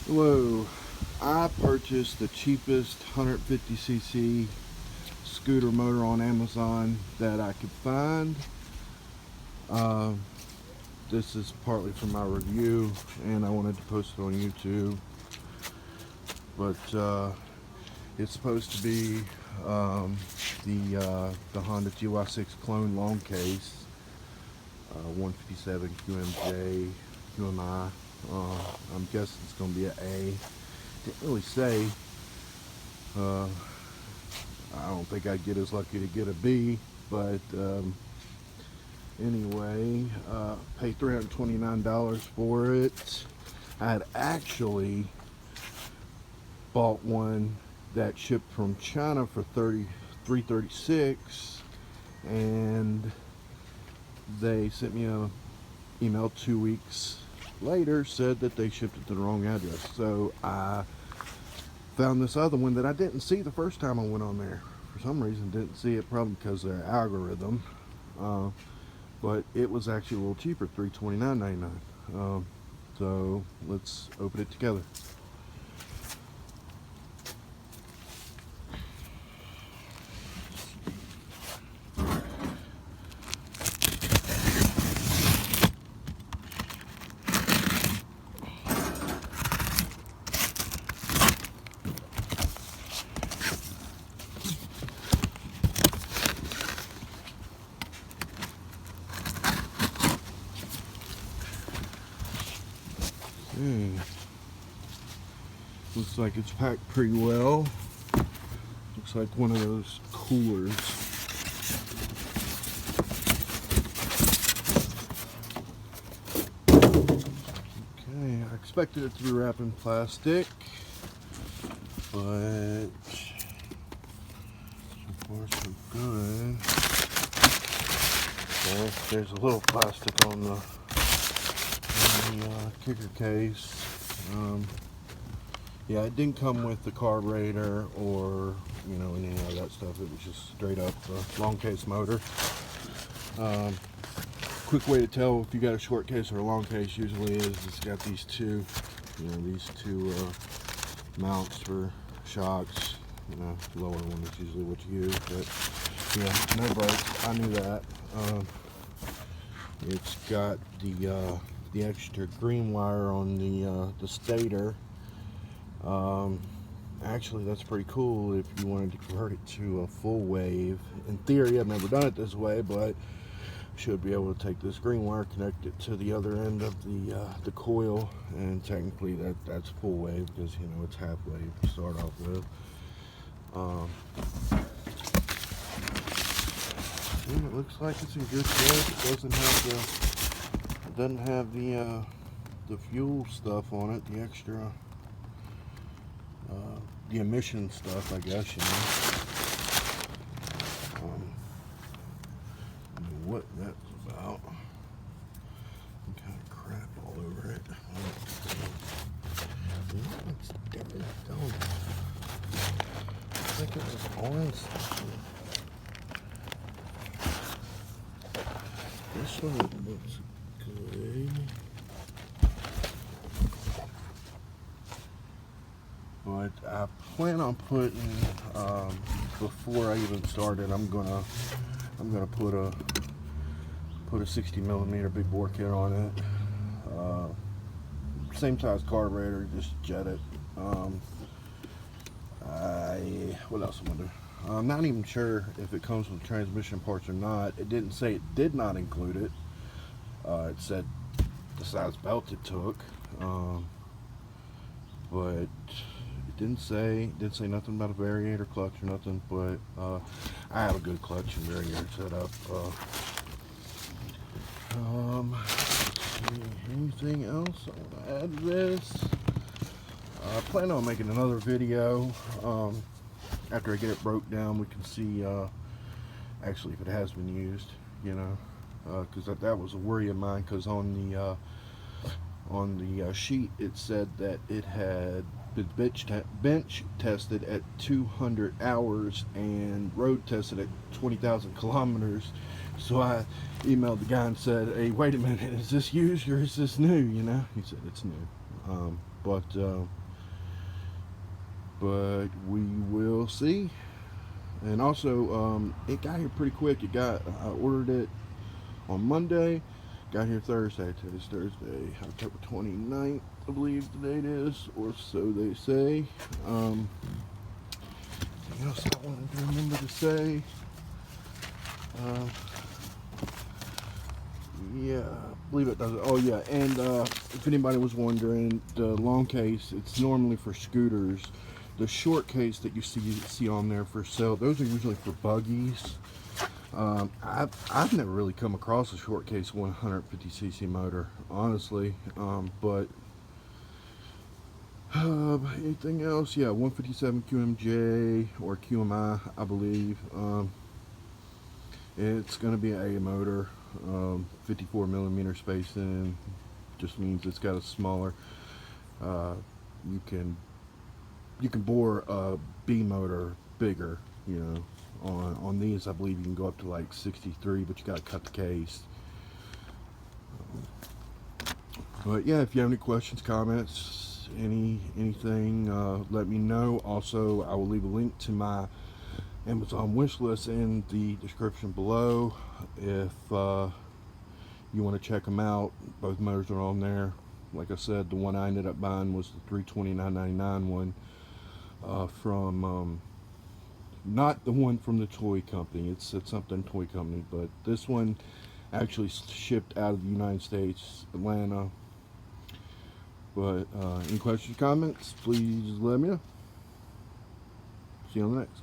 Whoa, I purchased the cheapest 150cc scooter motor on Amazon that I could find. This is partly for my review, and I wanted to post it on YouTube. But it's supposed to be the Honda GY6 clone long case, 157 QMJ, QMI. I'm guessing it's going to be an A. Didn't really say. I don't think I'd get as lucky to get a B, but anyway, paid $329 for it. I had actually bought one that shipped from China for $336, and they sent me an email 2 weeks later, said that they shipped it to the wrong address. So I found this other one that I didn't see the first time I went on there. For some reason didn't see it, probably because of their algorithm, but it was actually a little cheaper, $329.99. So let's open it together. Looks like it's packed pretty well. Looks like one of those coolers. Okay, I expected it to be wrapped in plastic, but so far so good. Okay, there's a little plastic on the kicker case. Yeah, it didn't come with the carburetor or any of that stuff. It was just straight up long case motor. Quick way to tell if you got a short case or a long case usually is it's got these two mounts for shocks. The lower one is usually what you use, but yeah, no brakes. I knew that. It's got the extra green wire on the stator. Actually, that's pretty cool if you wanted to convert it to a full wave. In theory, I've never done it this way, but should be able to take this green wire, connect it to the other end of the coil, and technically that's full wave because it's half wave to start off with. And it looks like it's in good shape. It doesn't have the fuel stuff on it, the extra the emission stuff, I guess. I don't know what that's about. Some kind of crap all over it. It's different, don't it? I think it was orange. This one looks good. But I plan on putting, before I even started, I'm gonna put a 60mm big bore kit on it. Same size carburetor, just jet it. What else am I doing? I'm not even sure if it comes with transmission parts or not. It didn't say it did not include it. It said the size belt it took, but it didn't say nothing about a variator, clutch, or nothing. But I have a good clutch and variator set up. Anything else I want to add to this? I plan on making another video after I get it broke down. We can see actually if it has been used, because that was a worry of mine, because on the sheet it said that it had been bench tested at 200 hours and road tested at 20,000 kilometers. So I emailed the guy and said, hey, wait a minute, is this used or is this new? He said it's new. but we will see. And also, it got here pretty quick. I ordered it on Monday, got here Thursday. Today's Thursday, October 29th, I believe the date is, or so they say. Anything else I wanted to remember to say? Yeah, I believe it does. Oh yeah, and if anybody was wondering, the long case, it's normally for scooters. The short case that you see on there for sale, those are usually for buggies. I've never really come across a short case 150cc motor, honestly. But anything else? Yeah, 157 QMJ or QMI, I believe. It's going to be an A motor, 54 millimeter spacing. Just means it's got a smaller. You can bore a B motor bigger. You know, on these, I believe you can go up to like 63, but you got to cut the case. But yeah, if you have any questions, comments, anything, let me know. Also, I will leave a link to my Amazon wish list in the description below if you want to check them out. Both motors are on there. Like I said, the one I ended up buying was the $329.99 one from not the one from the toy company. It's something toy company, but this one actually shipped out of the United States, Atlanta. But any questions, comments, please let me know. See you on the next.